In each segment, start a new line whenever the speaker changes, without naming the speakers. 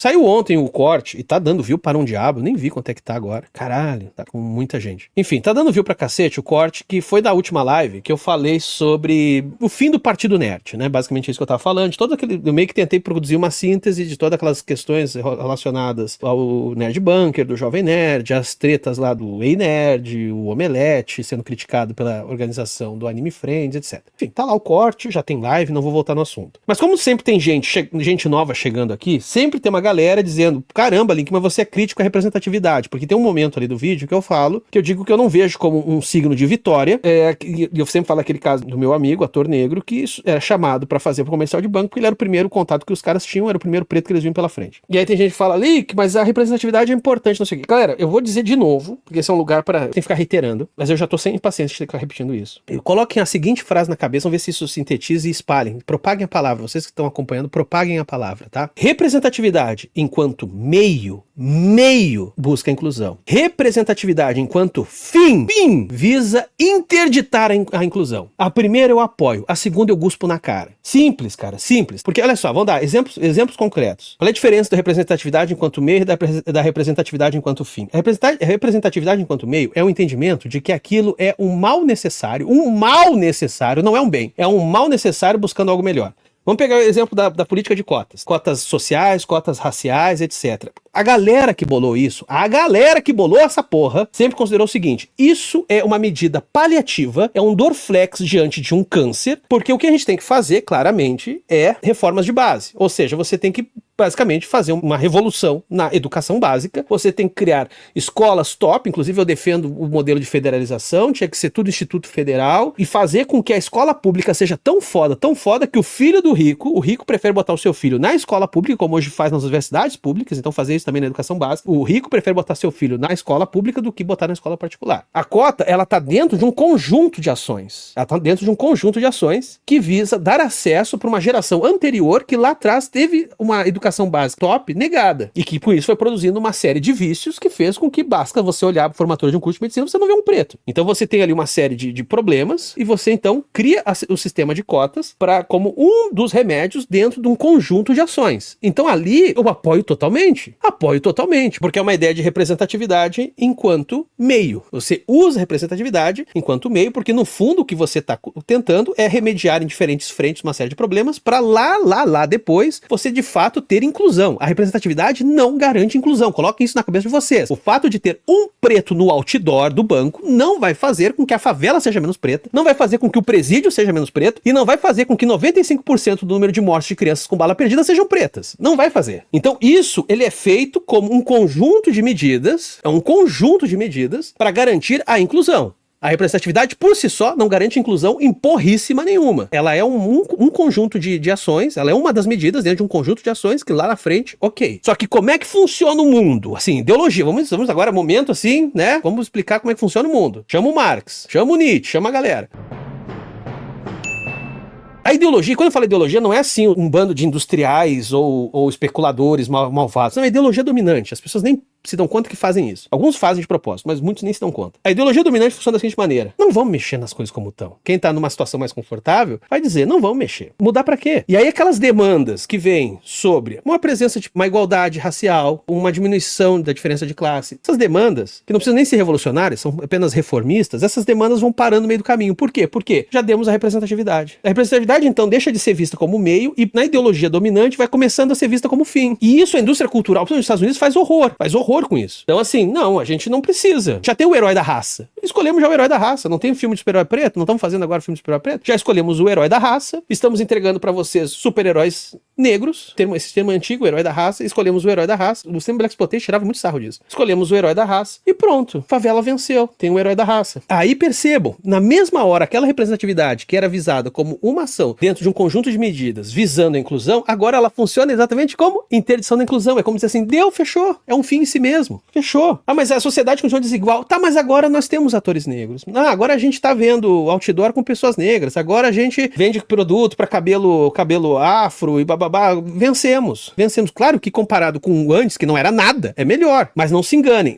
Saiu ontem o corte e tá dando view para um diabo. Nem vi quanto é que tá agora. Caralho, tá com muita gente. Enfim, tá dando view pra cacete o corte que foi da última live que eu falei sobre o fim do Partido Nerd, né? Basicamente isso que eu tava falando. De todo aquele... Eu meio que tentei produzir uma síntese de todas aquelas questões relacionadas ao Nerd Bunker, do Jovem Nerd, as tretas lá do Ei Nerd, o Omelete sendo criticado pela organização do Anime Friends, etc. Enfim, tá lá o corte, já tem live, não vou voltar no assunto. Mas como sempre tem gente nova chegando aqui, sempre tem uma galera dizendo, caramba, Link, mas você é crítico à representatividade, porque tem um momento ali do vídeo que eu falo, que eu digo que eu não vejo como um signo de vitória, e eu sempre falo aquele caso do meu amigo, ator negro, que era chamado pra fazer pro comercial de banco, porque ele era o primeiro contato que os caras tinham, era o primeiro preto que eles vinham pela frente. E aí tem gente que fala, Link, mas a representatividade é importante, não sei o quê. Galera, eu vou dizer de novo, porque esse é um lugar pra... Tem que ficar reiterando, mas eu já tô sem paciência de ficar repetindo isso. Coloquem a seguinte frase na cabeça, vamos ver se isso sintetiza e espalhem. Propaguem a palavra, vocês que estão acompanhando, propaguem a palavra, tá? Representatividade enquanto meio busca a inclusão. Representatividade enquanto fim visa interditar a inclusão. A primeira eu apoio, a segunda eu guspo na cara. Simples, cara, simples. Porque, olha só, vamos dar exemplos concretos. Qual é a diferença da representatividade enquanto meio e da representatividade enquanto fim? A representatividade enquanto meio é o entendimento de que aquilo é um mal necessário, não é um bem, é um mal necessário buscando algo melhor. Vamos pegar o exemplo da política de cotas. Cotas sociais, cotas raciais, etc. A galera que bolou isso, essa porra, sempre considerou o seguinte, isso é uma medida paliativa, é um Dorflex diante de um câncer, porque o que a gente tem que fazer, claramente, é reformas de base. Ou seja, você tem que basicamente fazer uma revolução na educação básica, você tem que criar escolas top, inclusive eu defendo o modelo de federalização, tinha que ser tudo Instituto Federal, e fazer com que a escola pública seja tão foda, que o filho do rico, o rico prefere botar o seu filho na escola pública, como hoje faz nas universidades públicas, então fazer isso também na educação básica, o rico prefere botar seu filho na escola pública do que botar na escola particular. A cota, ela tá dentro de um conjunto de ações, que visa dar acesso para uma geração anterior que lá atrás teve uma educação básica top negada. E que por isso foi produzindo uma série de vícios que fez com que basta você olhar para a formatura de um curso de medicina, você não vê um preto. Então você tem ali uma série de problemas e você então cria o sistema de cotas como um dos remédios dentro de um conjunto de ações. Então ali eu apoio totalmente, porque é uma ideia de representatividade enquanto meio. Você usa a representatividade enquanto meio, porque no fundo o que você está tentando é remediar em diferentes frentes uma série de problemas para lá depois você de fato ter inclusão. A representatividade não garante inclusão. Coloquem isso na cabeça de vocês. O fato de ter um preto no outdoor do banco não vai fazer com que a favela seja menos preta, não vai fazer com que o presídio seja menos preto e não vai fazer com que 95% do número de mortes de crianças com bala perdida sejam pretas. Não vai fazer. Então isso, ele é feito como um conjunto de medidas, para garantir a inclusão. A representatividade, por si só, não garante inclusão em porríssima nenhuma. Ela é um conjunto de ações, ela é uma das medidas dentro de um conjunto de ações que lá na frente, ok. Só que como é que funciona o mundo? Assim, ideologia. Vamos agora, momento assim, né? Vamos explicar como é que funciona o mundo. Chama o Marx, chama o Nietzsche, chama a galera. A ideologia, quando eu falo ideologia, não é assim um bando de industriais ou especuladores malvados. Não, é ideologia dominante. As pessoas nem se dão conta que fazem isso. Alguns fazem de propósito, mas muitos nem se dão conta. A ideologia dominante funciona da seguinte maneira: não vamos mexer nas coisas como estão. Quem tá numa situação mais confortável vai dizer, não vamos mexer. Mudar pra quê? E aí aquelas demandas que vêm sobre uma presença de uma igualdade racial, uma diminuição da diferença de classe, essas demandas, que não precisam nem ser revolucionárias, são apenas reformistas, essas demandas vão parando no meio do caminho. Por quê? Porque já demos a representatividade. A representatividade, então, deixa de ser vista como meio e na ideologia dominante vai começando a ser vista como fim. E isso a indústria cultural, principalmente nos Estados Unidos, faz horror com isso. Então assim, não, a gente não precisa. Já tem o herói da raça. Escolhemos já o herói da raça. Não tem um filme de super-herói preto? Não estamos fazendo agora filme de super-herói preto? Já escolhemos o herói da raça. Estamos entregando pra vocês super-heróis negros. Esse sistema antigo, o herói da raça. Escolhemos o herói da raça. O sistema Black Exploitation tirava muito sarro disso. Escolhemos o herói da raça e pronto. Favela venceu. Tem o herói da raça. Aí percebam, na mesma hora, aquela representatividade que era visada como uma ação dentro de um conjunto de medidas visando a inclusão, agora ela funciona exatamente como interdição da inclusão. É como dizer assim, fechou. É um fim em si mesmo. Fechou. Ah, mas a sociedade continua desigual. Tá, mas agora nós temos atores negros. Ah, agora a gente tá vendo outdoor com pessoas negras. Agora a gente vende produto pra cabelo afro e babá. vencemos. Claro que comparado com o antes, que não era nada, é melhor. Mas não se enganem.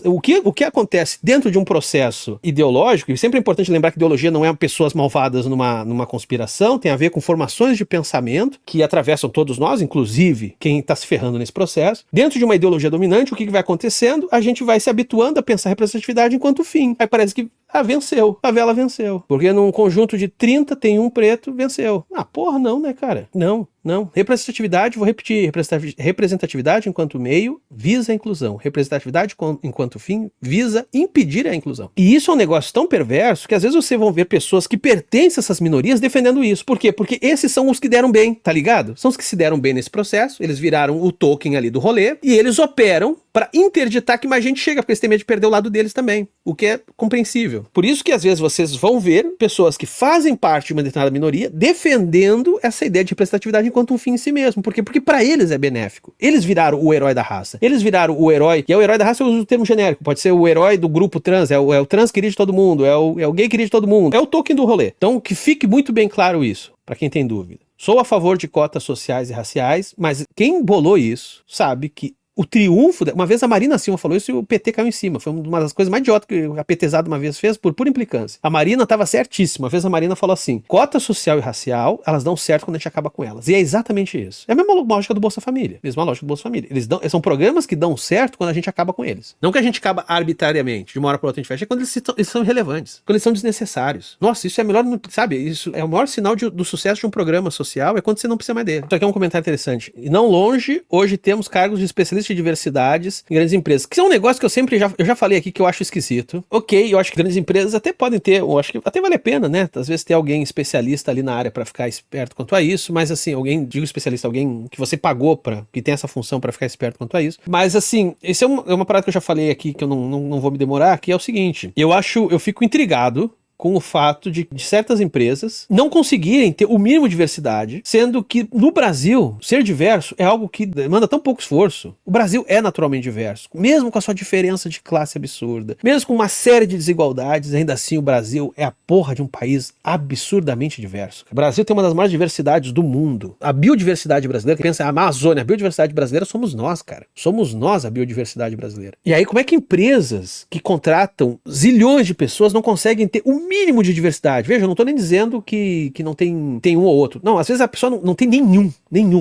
O que acontece dentro de um processo ideológico, e sempre é importante lembrar que ideologia não é pessoas malvadas numa conspiração, tem a ver com formações de pensamento que atravessam todos nós, inclusive quem está se ferrando nesse processo. Dentro de uma ideologia dominante, o que vai acontecendo? A gente vai se habituando a pensar a representatividade enquanto fim. Aí parece que venceu. A vela venceu. Porque num conjunto de 30 tem um preto, venceu. Porra, não, né, cara? Não. Representatividade, vou repetir, representatividade enquanto meio visa a inclusão. Representatividade enquanto fim visa impedir a inclusão. E isso é um negócio tão perverso que às vezes vocês vão ver pessoas que pertencem a essas minorias defendendo isso. Por quê? Porque esses são os que deram bem, tá ligado? São os que se deram bem nesse processo, eles viraram o token ali do rolê e eles operam para interditar que mais gente chega, porque eles têm medo de perder o lado deles também, o que é compreensível. Por isso que às vezes vocês vão ver pessoas que fazem parte de uma determinada minoria defendendo essa ideia de representatividade enquanto um fim em si mesmo. Por quê? Porque para eles é benéfico. Eles viraram o herói da raça. Eles viraram o herói, e é o herói da raça, eu uso o termo genérico, pode ser o herói do grupo trans, é o trans querido de todo mundo, é o gay querido de todo mundo, é o token do rolê. Então que fique muito bem claro isso, para quem tem dúvida. Sou a favor de cotas sociais e raciais, mas quem bolou isso sabe que o triunfo... Uma vez a Marina Silva falou isso e o PT caiu em cima. Foi uma das coisas mais idiotas que a PTzada uma vez fez por pura implicância. A Marina estava certíssima. Uma vez a Marina falou assim, cota social e racial, elas dão certo quando a gente acaba com elas. E é exatamente isso. É a mesma lógica do Bolsa Família. Mesma lógica do Bolsa Família. São programas que dão certo quando a gente acaba com eles. Não que a gente acaba arbitrariamente, de uma hora para outra a gente fecha, é quando eles são irrelevantes. Quando eles são desnecessários. Nossa, isso é melhor, sabe? Isso é o maior sinal do sucesso de um programa social, é quando você não precisa mais dele. Isso aqui é um comentário interessante. E não longe, hoje temos cargos de especialista de diversidades em grandes empresas, que é um negócio que eu já falei aqui que eu acho esquisito. Ok, eu acho que grandes empresas até podem ter, eu acho que até vale a pena, né? Às vezes ter alguém especialista ali na área para ficar esperto quanto a isso, mas assim, digo especialista, alguém que você pagou que tem essa função para ficar esperto quanto a isso. Mas assim, esse é uma parada que eu já falei aqui, que eu não vou me demorar, que é o seguinte, eu fico intrigado com o fato de certas empresas não conseguirem ter o mínimo de diversidade, sendo que no Brasil, ser diverso é algo que demanda tão pouco esforço. O Brasil é naturalmente diverso, mesmo com a sua diferença de classe absurda, mesmo com uma série de desigualdades, ainda assim o Brasil é a porra de um país absurdamente diverso. O Brasil tem uma das maiores diversidades do mundo. A biodiversidade brasileira, que pensa, a Amazônia, a biodiversidade brasileira somos nós, cara. Somos nós a biodiversidade brasileira. E aí, como é que empresas que contratam zilhões de pessoas não conseguem ter o mínimo de diversidade? Veja, eu não tô nem dizendo que não tem um ou outro. Não, às vezes a pessoa não tem nenhum,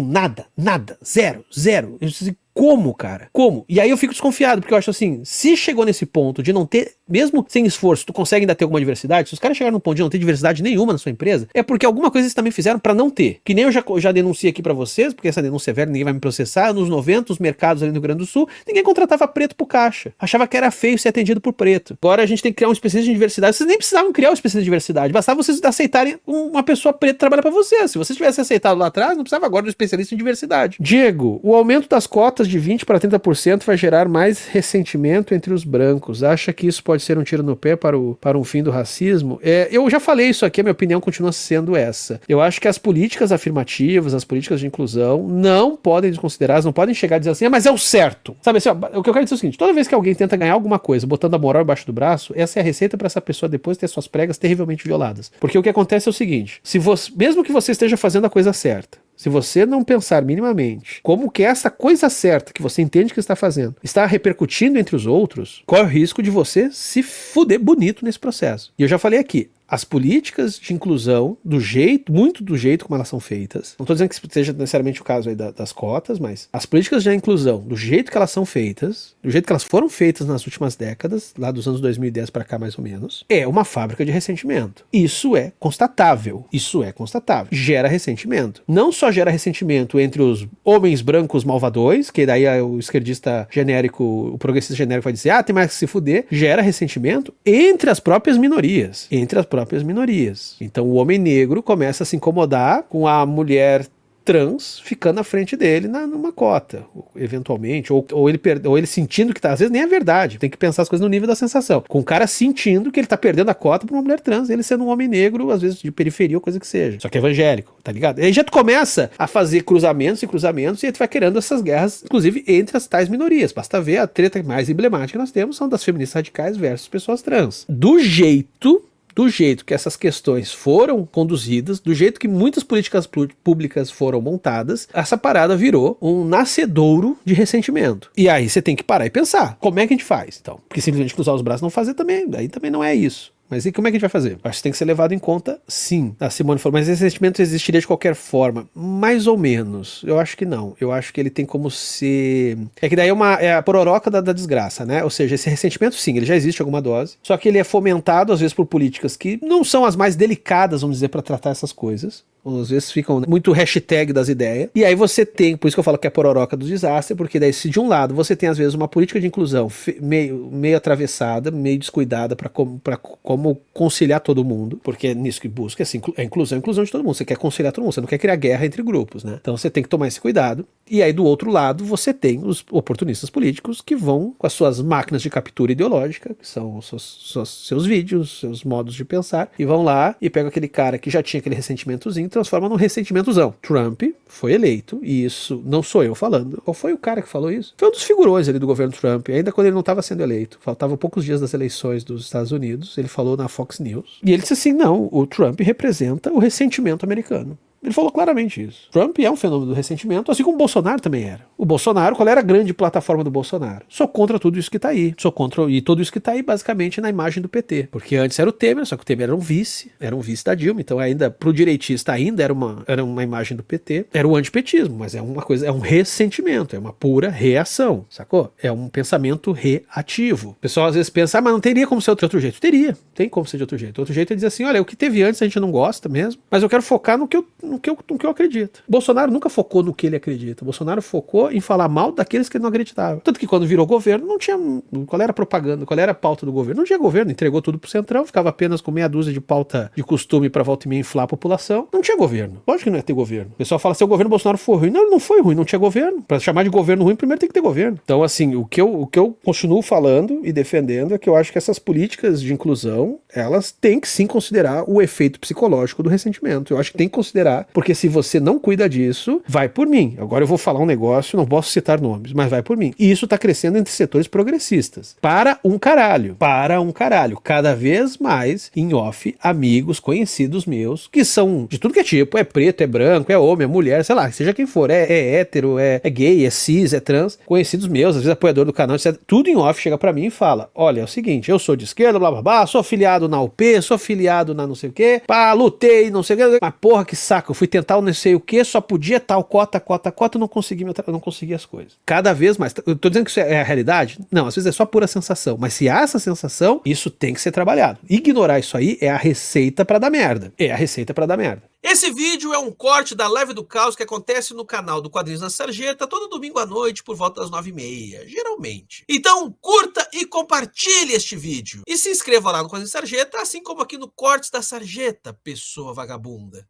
nada, zero. Eu disse, como, cara? Como? E aí eu fico desconfiado, porque eu acho assim, se chegou nesse ponto de não ter, mesmo sem esforço, tu consegue ainda ter alguma diversidade, se os caras chegaram no ponto de não ter diversidade nenhuma na sua empresa, é porque alguma coisa eles também fizeram pra não ter. Que nem eu já denunciei aqui pra vocês, porque essa denúncia é velha, ninguém vai me processar, nos 90, os mercados ali no Rio Grande do Sul, ninguém contratava preto pro caixa. Achava que era feio ser atendido por preto. Agora a gente tem que criar um especialista de diversidade. Vocês nem precisavam criar um especialista de diversidade, bastava vocês aceitarem uma pessoa preta trabalhar pra vocês. Se vocês tivessem aceitado lá atrás, não precisava agora do especialista em diversidade. Diego, o aumento das cotas de 20 para 30% vai gerar mais ressentimento entre os brancos. Acha que isso pode ser um tiro no pé para um fim do racismo? Eu já falei isso aqui, a minha opinião continua sendo essa. Eu acho que as políticas afirmativas, as políticas de inclusão, não podem desconsiderar, não podem chegar a dizer assim, mas é o certo. Sabe assim, o que eu quero dizer é o seguinte, toda vez que alguém tenta ganhar alguma coisa, botando a moral embaixo do braço, essa é a receita para essa pessoa depois ter suas pregas terrivelmente violadas. Porque o que acontece é o seguinte, mesmo que você esteja fazendo a coisa certa, se você não pensar minimamente como que essa coisa certa que você entende que está fazendo está repercutindo entre os outros, corre o risco de você se fuder bonito nesse processo. E eu já falei aqui, as políticas de inclusão, muito do jeito como elas são feitas, não estou dizendo que seja necessariamente o caso aí das cotas, mas as políticas de inclusão, do jeito que elas são feitas, do jeito que elas foram feitas nas últimas décadas, lá dos anos 2010 para cá mais ou menos, é uma fábrica de ressentimento. Isso é constatável. Gera ressentimento. Não só gera ressentimento entre os homens brancos malvadões, que daí o esquerdista genérico, o progressista genérico vai dizer, tem mais que se fuder, gera ressentimento entre as próprias minorias. Então o homem negro começa a se incomodar com a mulher trans ficando à frente dele numa cota, eventualmente, ou ele sentindo que às vezes nem é verdade, tem que pensar as coisas no nível da sensação, com o cara sentindo que ele tá perdendo a cota pra uma mulher trans, ele sendo um homem negro, às vezes de periferia ou coisa que seja, só que evangélico, tá ligado? Aí já tu começa a fazer cruzamentos e aí tu vai querendo essas guerras, inclusive entre as tais minorias, basta ver a treta mais emblemática que nós temos, são das feministas radicais versus pessoas trans. Do jeito do jeito que essas questões foram conduzidas, do jeito que muitas políticas públicas foram montadas, essa parada virou um nascedouro de ressentimento. E aí você tem que parar e pensar, como é que a gente faz? Então, porque simplesmente cruzar os braços não fazer também, daí também não é isso. Mas e como é que a gente vai fazer? Acho que tem que ser levado em conta, sim. A Simone falou, mas esse sentimento existiria de qualquer forma. Mais ou menos. Eu acho que não. Eu acho que ele tem como ser... É que daí é a pororoca da desgraça, né? Ou seja, esse ressentimento, sim, ele já existe em alguma dose. Só que ele é fomentado, às vezes, por políticas que não são as mais delicadas, vamos dizer, para tratar essas coisas. Às vezes ficam muito hashtag das ideias. E aí você tem, por isso que eu falo que é a pororoca do desastre, porque daí se de um lado você tem às vezes uma política de inclusão meio atravessada, meio descuidada para como conciliar todo mundo, porque é nisso que busca, assim, a inclusão de todo mundo. Você quer conciliar todo mundo, você não quer criar guerra entre grupos, né? Então você tem que tomar esse cuidado. E aí do outro lado você tem os oportunistas políticos que vão com as suas máquinas de captura ideológica, que são os seus vídeos, seus modos de pensar, e vão lá e pegam aquele cara que já tinha aquele ressentimentozinho, transforma num ressentimentozão. Trump foi eleito, e isso não sou eu falando. Qual foi o cara que falou isso? Foi um dos figurões ali do governo Trump, ainda quando ele não estava sendo eleito. Faltavam poucos dias das eleições dos Estados Unidos, ele falou na Fox News. E ele disse assim, não, o Trump representa o ressentimento americano. Ele falou claramente isso. Trump é um fenômeno do ressentimento, assim como o Bolsonaro também era. O Bolsonaro, qual era a grande plataforma do Bolsonaro? Sou contra tudo isso que tá aí. Sou contra, e tudo isso que tá aí basicamente na imagem do PT. Porque antes era o Temer, só que o Temer era um vice da Dilma, então ainda pro direitista ainda era uma imagem do PT. Era o antipetismo, mas é uma coisa, é um ressentimento, é uma pura reação, sacou? É um pensamento reativo. O pessoal às vezes pensa, mas não teria como ser de outro jeito. Teria, tem como ser de outro jeito. Outro jeito é dizer assim, olha, o que teve antes a gente não gosta mesmo, mas eu quero focar no que eu acredito. Bolsonaro nunca focou no que ele acredita. Bolsonaro focou em falar mal daqueles que ele não acreditava. Tanto que quando virou governo, não tinha... Qual era a propaganda? Qual era a pauta do governo? Não tinha governo. Entregou tudo pro Centrão, ficava apenas com meia dúzia de pauta de costume pra volta e meia inflar a população. Não tinha governo. Lógico que não ia ter governo. O pessoal fala, se o governo Bolsonaro for ruim. Não, ele não foi ruim. Não tinha governo. Pra chamar de governo ruim, primeiro tem que ter governo. Então, assim, o que eu continuo falando e defendendo é que eu acho que essas políticas de inclusão, elas têm que sim considerar o efeito psicológico do ressentimento. Eu acho que tem que considerar, porque se você não cuida disso, vai por mim. Agora eu vou falar um negócio, não posso citar nomes, mas vai por mim. E isso tá crescendo entre setores progressistas. Para um caralho. Cada vez mais, em off, amigos, conhecidos meus, que são de tudo que é tipo, é preto, é branco, é homem, é mulher, sei lá, seja quem for, é hétero, é gay, é cis, é trans, conhecidos meus, às vezes apoiador do canal, etc. Tudo em off chega pra mim e fala, olha, é o seguinte, eu sou de esquerda, blá blá blá, sou afiliado na UP, sou afiliado na não sei o quê, pá, lutei, não sei o quê, mas porra, que saco, eu fui tentar o não sei o que, só podia tal cota, eu não consegui as coisas. Cada vez mais. Eu tô dizendo que isso é a realidade? Não, às vezes é só pura sensação. Mas se há essa sensação, isso tem que ser trabalhado. Ignorar isso aí é a receita pra dar merda. Esse vídeo é um corte da Live do Caos que acontece no canal do Quadrinhos na Sarjeta todo domingo à noite por volta das 9h30, geralmente. Então curta e compartilhe este vídeo. E se inscreva lá no Quadrinhos Sarjeta, assim como aqui no Cortes da Sarjeta, pessoa vagabunda.